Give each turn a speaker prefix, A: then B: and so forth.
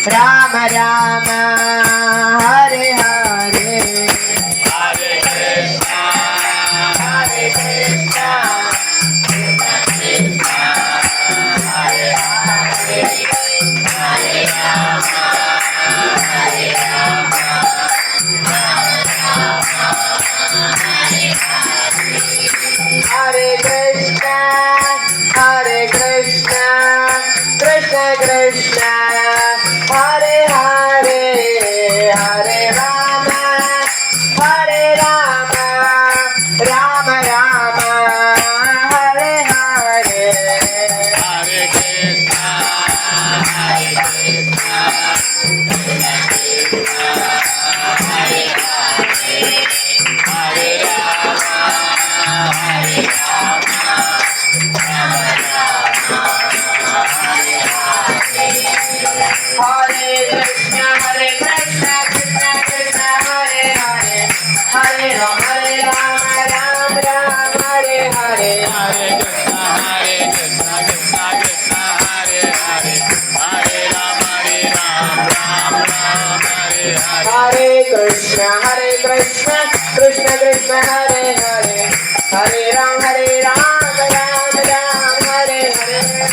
A: Ram Ram Hare Hare
B: Hare Krishna Hare Krishna Krishna Hare Hare Hare Ram Hare Ram
A: Hare Krishna Krishna Krishna Hare Hare Hare Ram Ram Ram Hare Hare
B: Hare Krishna Hare Krishna Krishna Hare Hare Hare Ram Hare Ram Ram Ram Hare Hare
A: Hare Krishna Krishna Krishna Hare Hare Hare Ram Ram Ram Hare Hare
B: Hare Krishna Krishna Krishna Hare Hare Hare Ram Ram Ram Hare Hare
A: Hare Krishna Krishna Krishna Hare Hare Hare Ram Ram Ram Hare Hare